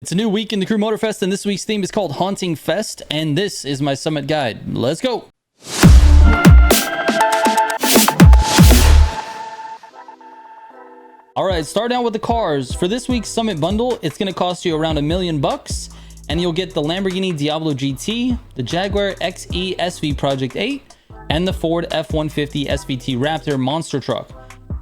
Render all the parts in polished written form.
It's a new week in the Crew Motorfest, and this week's theme is called Haunting Fest, and this is my summit guide. Let's go. All right, starting out with the cars. For this week's summit bundle, it's going to cost you around $1 million, and you'll get the Lamborghini Diablo GT, the Jaguar XE SV Project 8, and the Ford F-150 SVT Raptor monster truck.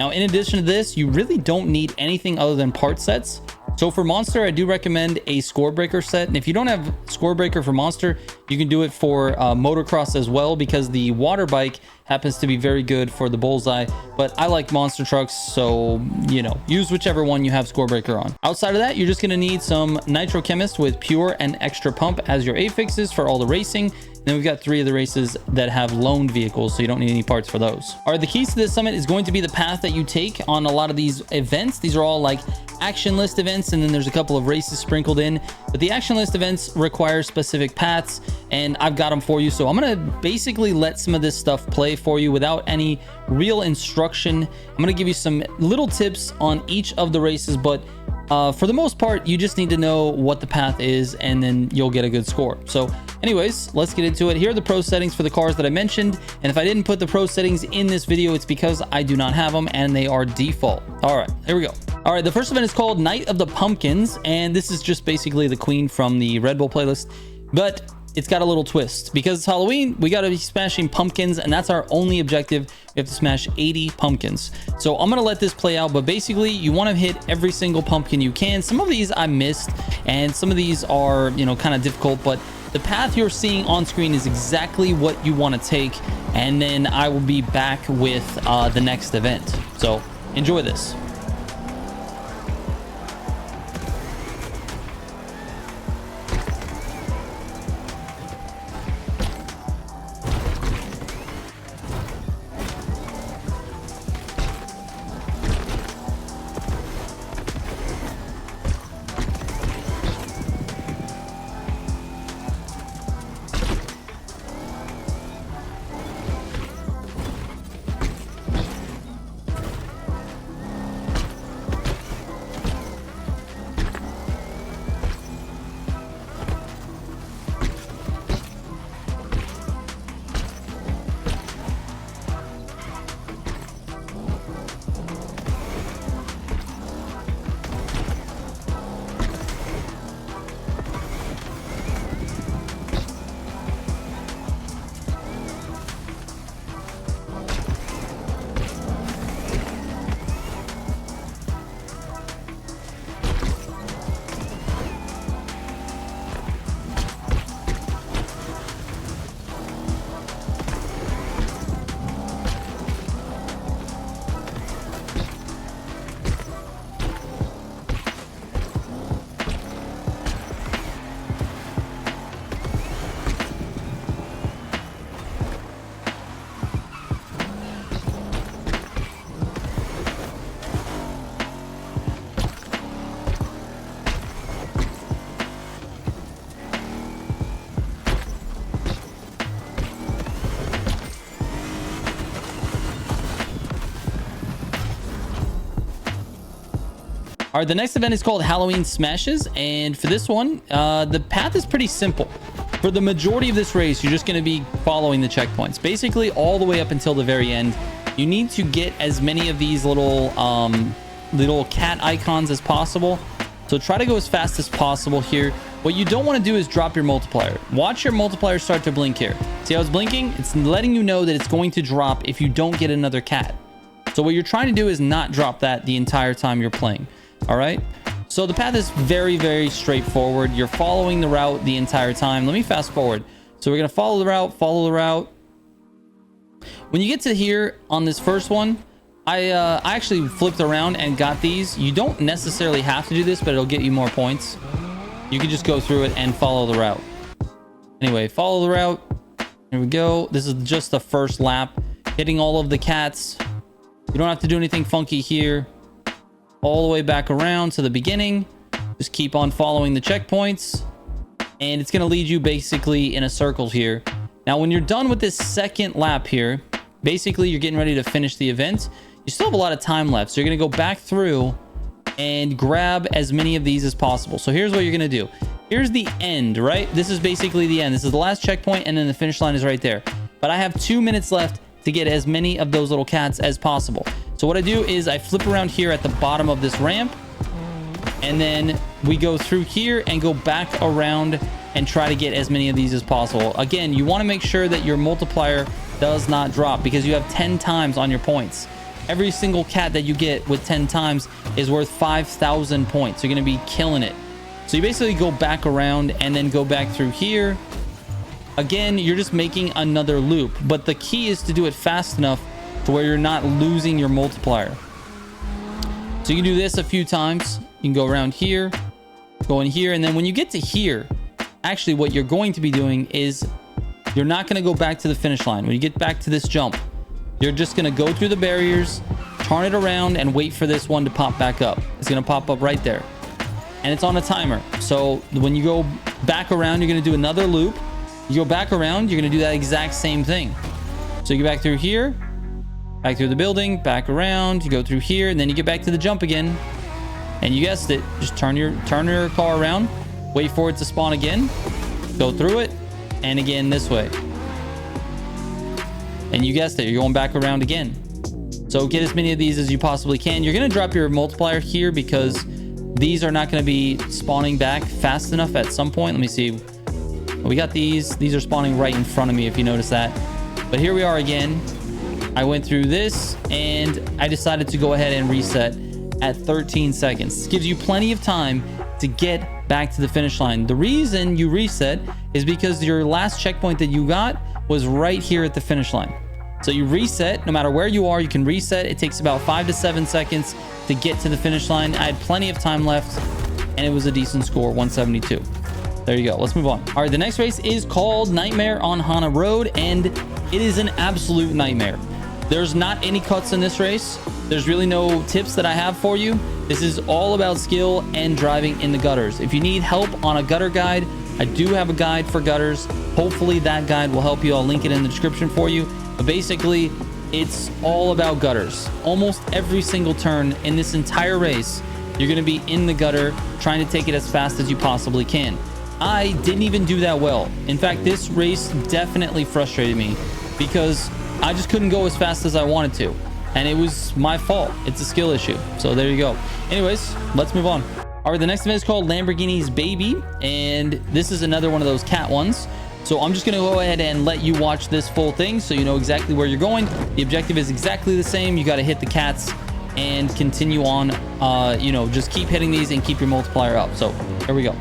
Now, in addition to this, you really don't need anything other than part sets. So for Monster, I do recommend a score breaker set. And if you don't have score breaker for Monster, you can do it for motocross as well, because the water bike happens to be very good for the bullseye. But I like monster trucks, so, you know, use whichever one you have score breaker on. Outside of that, you're just going to need some Nitro Chemist with Pure and Extra Pump as your affixes for all the racing. Then we've got 3 of the races that have loaned vehicles, so you don't need any parts for those. All right, the keys to this summit is going to be the path that you take on a lot of these events. These are all like action list events, and then there's a couple of races sprinkled in. But the action list events require specific paths, and I've got them for you. So I'm gonna basically let some of this stuff play for you without any real instruction. I'm gonna give you some little tips on each of the races, but for the most part, you just need to know what the path is, and then you'll get a good score. So anyways, let's get into it. Here are the pro settings for the cars that I mentioned. And if I didn't put the pro settings in this video, it's because I do not have them and they are default. All right, here we go. All right, the first event is called Night of the Pumpkins. And this is just basically the Queen from the Red Bull playlist, but it's got a little twist. Because it's Halloween, we got to be smashing pumpkins, and that's our only objective. We have to smash 80 pumpkins. So I'm gonna let this play out, but basically you want to hit every single pumpkin you can. Some of these I missed, and some of these are, you know, kind of difficult, but the path you're seeing on screen is exactly what you want to take. And then I will be back with the next event. So enjoy this. All right, the next event is called Halloween Smashes, and for this one, the path is pretty simple. For the majority of this race, you're just going to be following the checkpoints, basically all the way up until the very end. You need to get as many of these little cat icons as possible. So try to go as fast as possible here. What you don't want to do is drop your multiplier. Watch your multiplier start to blink here. See how it's blinking? It's letting you know that it's going to drop if you don't get another cat. So what you're trying to do is not drop that the entire time you're playing. All right, so the path is very, very straightforward. You're following the route the entire time. Let me fast forward. So we're gonna follow the route. When you get to here on this first one, I actually flipped around and got these. You don't necessarily have to do this, but it'll get you more points. You can just go through it and follow the route. Anyway, follow the route. Here we go. This is just the first lap, hitting all of the cats. You don't have to do anything funky here. All the way back around to the beginning. Just keep on following the checkpoints, and it's going to lead you basically in a circle here. Now, when you're done with this second lap here, basically you're getting ready to finish the event. You still have a lot of time left, so you're going to go back through and grab as many of these as possible. So here's what you're gonna do. Here's the end, right? This is basically the end. This is the last checkpoint, and then the finish line is right there. But I have 2 minutes left to get as many of those little cats as possible. So what I do is I flip around here at the bottom of this ramp, and then we go through here and go back around and try to get as many of these as possible. Again, you want to make sure that your multiplier does not drop, because you have 10 times on your points. Every single cat that you get with 10 times is worth 5,000 points. You're going to be killing it. So you basically go back around and then go back through here. Again, you're just making another loop, but the key is to do it fast enough to where you're not losing your multiplier. So you can do this a few times. You can go around here, go in here, and then when you get to here, actually what you're going to be doing is you're not going to go back to the finish line. When you get back to this jump, you're just going to go through the barriers, turn it around, and wait for this one to pop back up. It's going to pop up right there, and it's on a timer. So when you go back around, you're going to do another loop. You go back around, you're going to do that exact same thing. So you get back through here, back through the building, back around, you go through here, and then you get back to the jump again. And you guessed it, just turn your car around, wait for it to spawn again, go through it, and again this way. And you guessed it, you're going back around again. So get as many of these as you possibly can. You're going to drop your multiplier here because these are not going to be spawning back fast enough at some point. Let me see. We got these. These are spawning right in front of me, if you notice that. But here we are again. I went through this, and I decided to go ahead and reset at 13 seconds. This gives you plenty of time to get back to the finish line. The reason you reset is because your last checkpoint that you got was right here at the finish line. So you reset, no matter where you are, you can reset. It takes about 5 to 7 seconds to get to the finish line. I had plenty of time left, and it was a decent score, 172. There you go. Let's move on. All right, the next race is called Nightmare on Hana Rd, and it is an absolute nightmare. There's not any cuts in this race. There's really no tips that I have for you. This is all about skill and driving in the gutters. If you need help on a gutter guide, I do have a guide for gutters. Hopefully that guide will help you. I'll link it in the description for you. But basically, it's all about gutters. Almost every single turn in this entire race, you're going to be in the gutter trying to take it as fast as you possibly can. I didn't even do that well. In fact, this race definitely frustrated me because I just couldn't go as fast as I wanted to. And it was my fault. It's a skill issue. So there you go. Anyways, let's move on. All right, the next event is called Lamborghini's Baby. And this is another one of those cat ones. So I'm just going to go ahead and let you watch this full thing so you know exactly where you're going. The objective is exactly the same. You got to hit the cats and continue on. Just keep hitting these and keep your multiplier up. So here we go.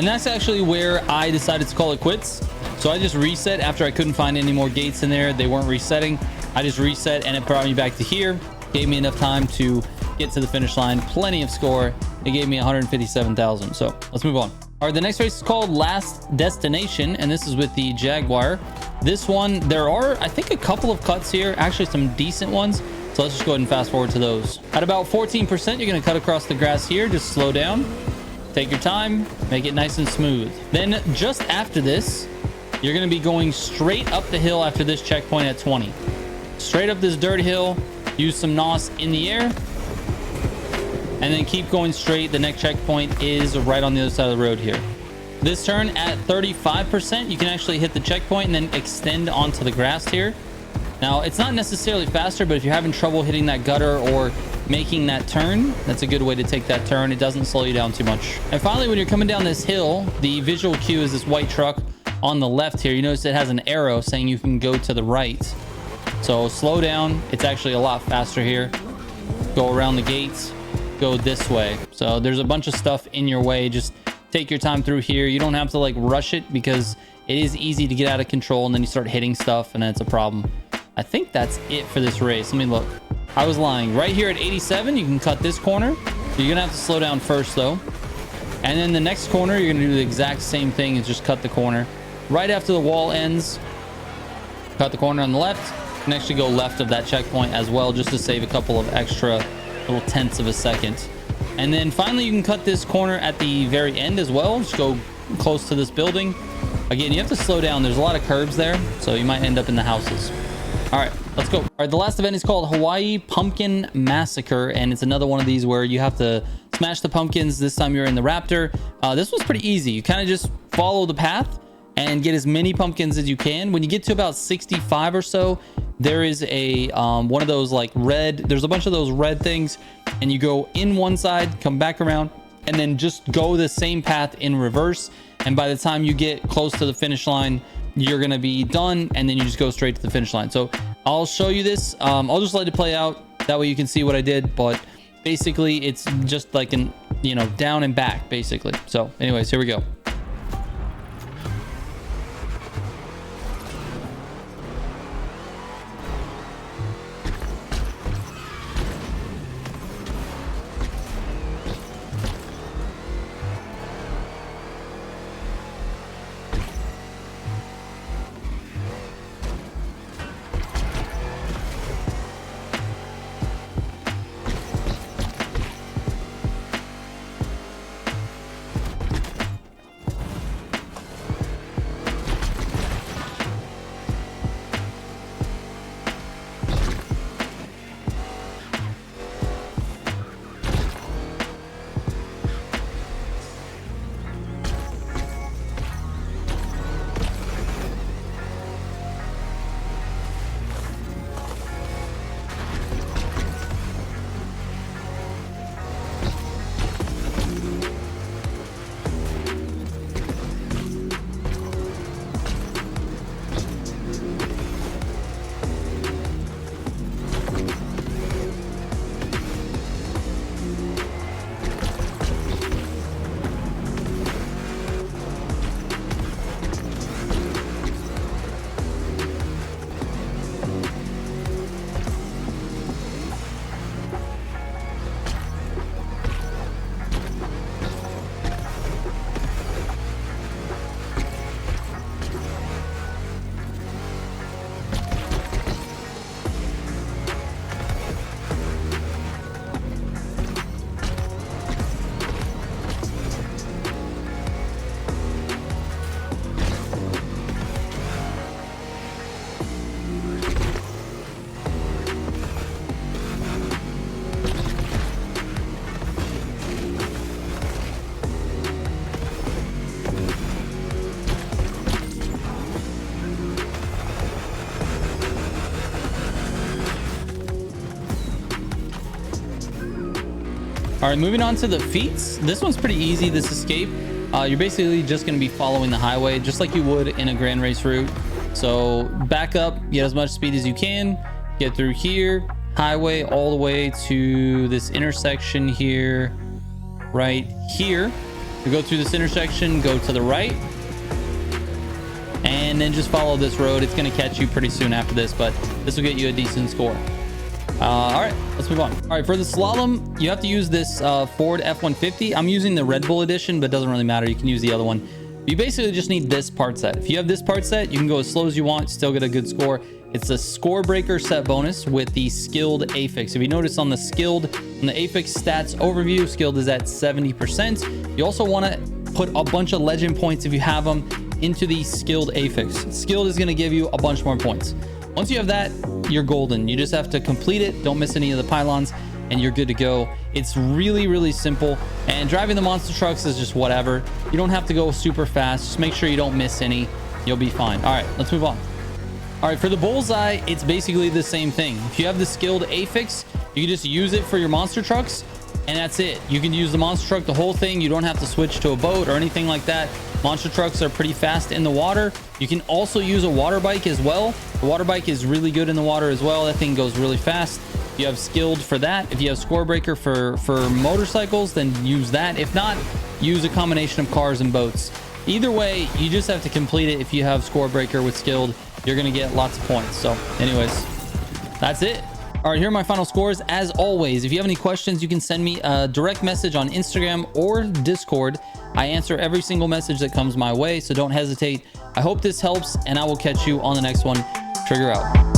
And that's actually where I decided to call it quits. So I just reset after I couldn't find any more gates in there. They weren't resetting. I just reset and it brought me back to here. Gave me enough time to get to the finish line. Plenty of score. It gave me 157,000. So let's move on. All right, the next race is called Last Destination, and this is with the Jaguar. This one, there are, I think, a couple of cuts here, actually some decent ones. So let's just go ahead and fast forward to those. At about 14%, you're going to cut across the grass here. Just slow down, take your time, make it nice and smooth. Then just after this, you're going to be going straight up the hill after this checkpoint at 20. Straight up this dirt hill, use some NOS in the air, and then keep going straight. The next checkpoint is right on the other side of the road here. This turn at 35%, you can actually hit the checkpoint and then extend onto the grass here. Now, it's not necessarily faster, but if you're having trouble hitting that gutter or making that turn, that's a good way to take that turn. It doesn't slow you down too much. And finally, when you're coming down this hill, the visual cue is this white truck on the left here. You notice it has an arrow saying you can go to the right. So slow down. It's actually a lot faster here. Go around the gates, go this way. So there's a bunch of stuff in your way. Just take your time through here. You don't have to like rush it because it is easy to get out of control and then you start hitting stuff and then it's a problem. I think that's it for this race. Let me look. I was lying. Right here at 87, you can cut this corner. You're gonna have to slow down first though. And then the next corner, you're gonna do the exact same thing as just cut the corner. Right after the wall ends, cut the corner on the left. You can actually go left of that checkpoint as well, just to save a couple of extra little tenths of a second. And then finally, you can cut this corner at the very end as well. Just go close to this building. Again, you have to slow down. There's a lot of curbs there, so you might end up in the houses. All right, let's go. All right, the last event is called Hawaii Pumpkin Massacre, and it's another one of these where you have to smash the pumpkins. This time you're in the Raptor. This was pretty easy. You kind of just follow the path and get as many pumpkins as you can. When you get to about 65 or so, there is a one of those like red, there's a bunch of those red things, and you go in one side, come back around, and then just go the same path in reverse. And by the time you get close to the finish line, you're gonna be done, and then you just go straight to the finish line. So I'll show you this. I'll just let it play out, that way you can see what I did. But basically it's just like an, you know, down and back basically. So anyways, here we go. All right, moving on to the Feats. This one's pretty easy, this escape. You're basically just going to be following the highway just like you would in a grand race route. So back up, get as much speed as you can, get through here, highway all the way to this intersection here, right here. You go through this intersection, go to the right, and then just follow this road. It's going to catch you pretty soon after this, but this will get you a decent score. All right, let's move on. All right, for the slalom, you have to use this Ford F-150. I'm using the Red Bull edition, but it doesn't really matter. You can use the other one. You basically just need this part set. If you have this part set, you can go as slow as you want, still get a good score. It's a score breaker set bonus with the skilled affix. If you notice on the skilled, on the affix stats overview, skilled is at 70%. You also want to put a bunch of legend points if you have them into the skilled affix. Skilled is going to give you a bunch more points. Once you have that, you're golden. You just have to complete it. Don't miss any of the pylons and you're good to go. It's really, really simple. And driving the monster trucks is just whatever. You don't have to go super fast. Just make sure you don't miss any. You'll be fine. All right, let's move on. All right, for the bullseye, it's basically the same thing. If you have the skilled affix, you can just use it for your monster trucks, and that's it. You can use the monster truck, the whole thing. You don't have to switch to a boat or anything like that. Monster trucks are pretty fast in the water. You can also use a water bike as well. The water bike is really good in the water as well. That thing goes really fast. You have skilled for that. If you have score breaker for motorcycles, then use that. If not, use a combination of cars and boats. Either way, you just have to complete it. If you have score breaker with skilled, you're going to get lots of points. So anyways, that's it. All right, here are my final scores. As always, if you have any questions, you can send me a direct message on Instagram or Discord. I answer every single message that comes my way, so don't hesitate. I hope this helps, and I will catch you on the next one. Trigger out.